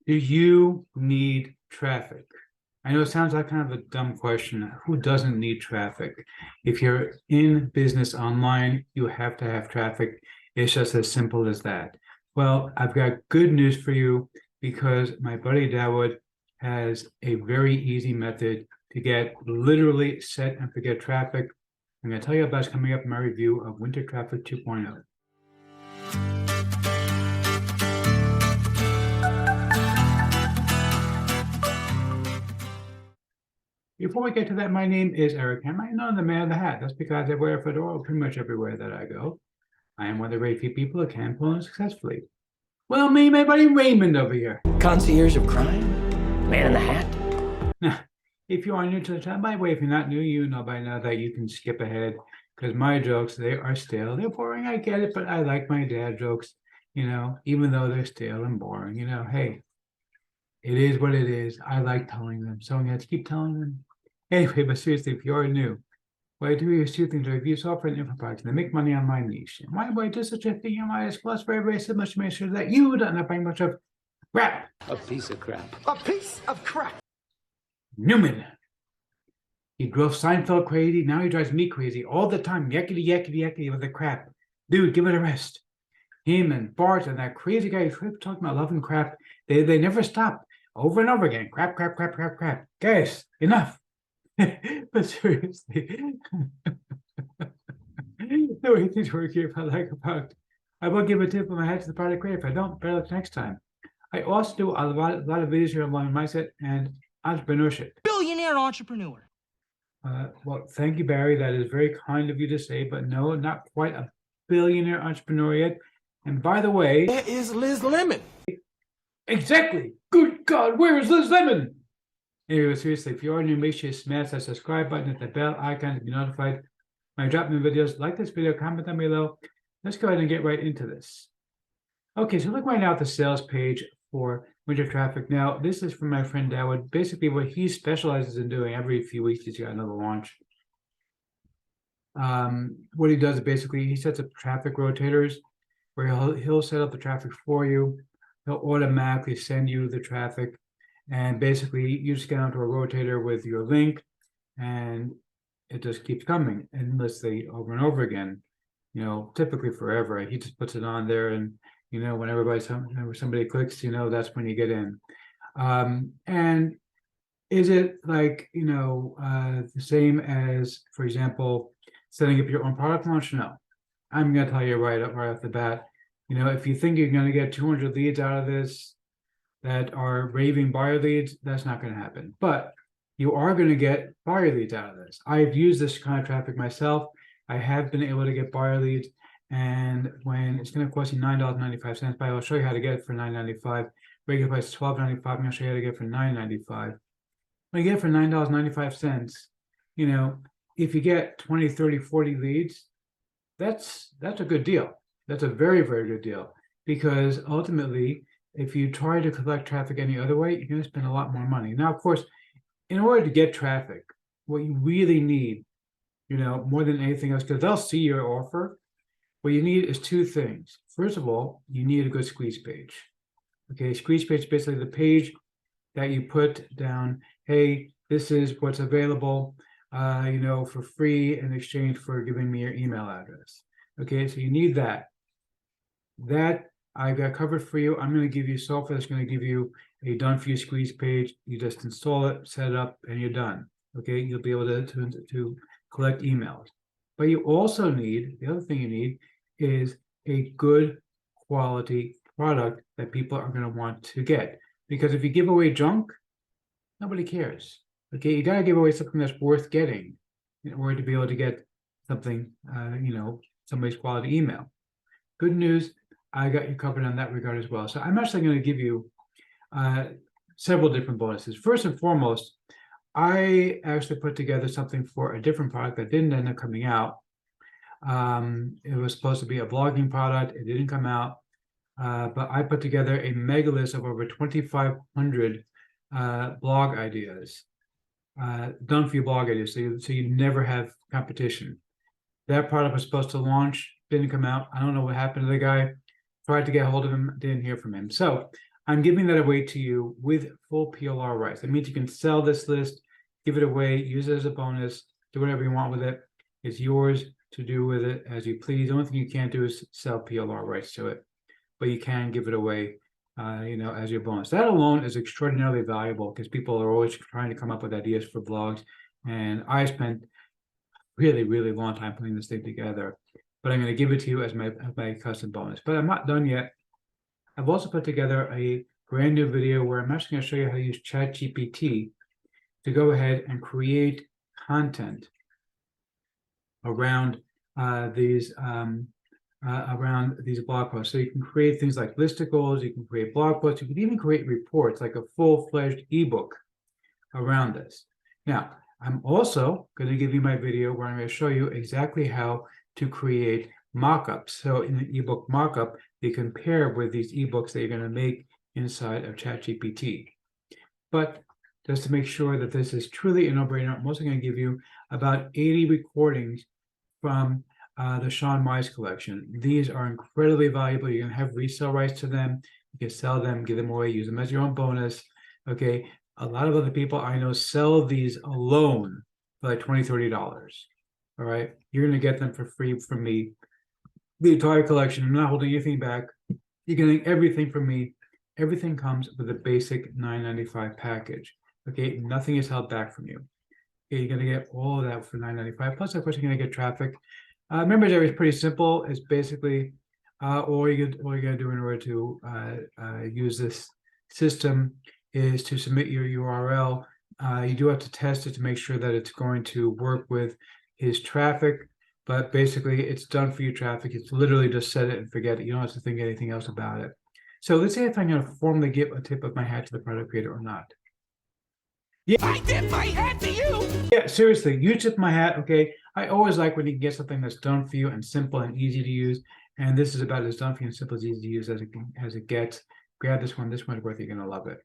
do you need traffic? I know it sounds like kind of a dumb question. Who doesn't need traffic? If you're in business online, you have to have traffic. It's just as simple as that. Well, I've got good news for you because my buddy Dawood has a very easy method to get literally set and forget traffic. I'm going to tell you about it coming up in my review of Winter Traffic 2.0. Before we get to that, my name is Eric Ham. I know the man in the hat. That's because I wear a fedora pretty much everywhere that I go. I am one of the very few people who can pull in successfully. Well, me, my buddy Raymond over here. Concierge of crime? Man in the hat? Now, if you are new to the channel, by the way, if you're not new, you know by now that you can skip ahead because my jokes, they are stale. They're boring, I get it, but I like my dad jokes, even though they're stale and boring, hey, it is what it is. I like telling them, so I'm going to keep telling them. Anyway, but seriously, if you're new, what I do is two things: I review software and info products, and I make money on my niche. And why do I do such a thing? I discuss very, very simple to make sure that you don't have a bunch of crap. A piece of crap. A piece of crap. Newman. He drove Seinfeld crazy. Now he drives me crazy all the time. Yakety, yakety, yakety with the crap. Dude, give it a rest. Him and Bart and that crazy guy who talking about love and crap. They never stop. Over and over again. Crap, crap, crap, crap, crap. Guys, enough. But seriously, the way things work here, if I like a product, I will give a tip of my hat to the product creator. If I don't, better luck next time. I also do a lot of videos here on mindset and entrepreneurship. Billionaire entrepreneur. Well, thank you, Barry. That is very kind of you to say, but no, not quite a billionaire entrepreneur yet. And by the way, Where is Liz Lemon? Exactly. Good God, where is Liz Lemon? Anyway, seriously, if you are new, make sure you smash that subscribe button and the bell icon to be notified when I drop new videos. Like this video, comment down below. Let's go ahead and get right into this. Okay, so look right now at the sales page for Winter Traffic. Now, this is from my friend Dawood. Basically, what he specializes in doing every few weeks, he's got another launch. What he does is basically he sets up traffic rotators where he'll set up the traffic for you. He'll automatically send you the traffic. And basically, you just get onto a rotator with your link, and it just keeps coming endlessly over and over again. Typically forever. He just puts it on there, and whenever somebody clicks, that's when you get in. And is it like the same as, for example, setting up your own product launch? No, I'm going to tell you right off the bat. If you think you're going to get 200 leads out of this that are raving buyer leads, that's not going to happen. But you are going to get buyer leads out of this. I've used this kind of traffic myself. I have been able to get buyer leads, and when it's going to cost you $9.95, but I'll show you how to get it for $9.95. Regular price is $12.95. I'm going to show you how to get it for $9.95. When you get it for $9.95, if you get 20, 30, 40 leads, that's a good deal. That's a very, very good deal, because ultimately, if you try to collect traffic any other way, you're going to spend a lot more money. Now, of course, in order to get traffic, what you really need, more than anything else, because they'll see your offer, what you need is two things. First of all, you need a good squeeze page. Okay, squeeze page is basically the page that you put down, hey, this is what's available, for free in exchange for giving me your email address. Okay, so you need that. That I've got covered for you. I'm going to give you software that's going to give you a done-for-you squeeze page. You just install it, set it up, and you're done. Okay, you'll be able to collect emails. But you also need, the other thing you need is a good quality product that people are going to want to get. Because if you give away junk, nobody cares. Okay, you got to give away something that's worth getting in order to be able to get something, somebody's quality email. Good news, I got you covered on that regard as well. So I'm actually going to give you several different bonuses. First and foremost, I actually put together something for a different product that didn't end up coming out. It was supposed to be a blogging product. It didn't come out. But I put together a mega list of over 2,500 blog ideas, done for you blog ideas, so you never have competition. That product was supposed to launch, didn't come out. I don't know what happened to the guy. Tried to get a hold of him, didn't hear from him. So I'm giving that away to you with full PLR rights. That means you can sell this list, give it away, use it as a bonus, do whatever you want with it. It's yours to do with it as you please. The only thing you can't do is sell PLR rights to it, but you can give it away, as your bonus. That alone is extraordinarily valuable because people are always trying to come up with ideas for blogs. And I spent really, really long time putting this thing together, but I'm going to give it to you as my custom bonus. But I'm not done yet. I've also put together a brand new video where I'm actually going to show you how to use ChatGPT to go ahead and create content around these blog posts. So you can create things like listicles, you can create blog posts, you can even create reports like a full-fledged ebook around this. Now, I'm also going to give you my video where I'm going to show you exactly how to create mockups. So in an ebook mockup, they compare with these ebooks that you're going to make inside of ChatGPT. But just to make sure that this is truly a no-brainer, I'm also going to give you about 80 recordings from the Sean Mize collection. These are incredibly valuable. You're going to have resale rights to them. You can sell them, give them away, use them as your own bonus. Okay. A lot of other people I know sell these alone for like $20, $30. All right. You're going to get them for free from me. The entire collection. I'm not holding anything back. You're getting everything from me. Everything comes with a basic $9.95 package. Okay. Nothing is held back from you. Okay, you're going to get all of that for $9.95. Plus, of course, you're going to get traffic. Members area is pretty simple. It's basically all you're going to do in order to use this system is to submit your URL. You do have to test it to make sure that it's going to work with his traffic, but basically it's done for you traffic. It's literally just set it and forget it. You don't have to think anything else about it. So let's say if I'm going to formally give a tip of my hat to the product creator or not. Yeah, I tip my hat to you. Yeah, seriously, you tip my hat. Okay, I always like when you can get something that's done for you and simple and easy to use. And this is about as done for you and simple as easy to use as it gets. Grab this one. This one's worth it. You're going to love it.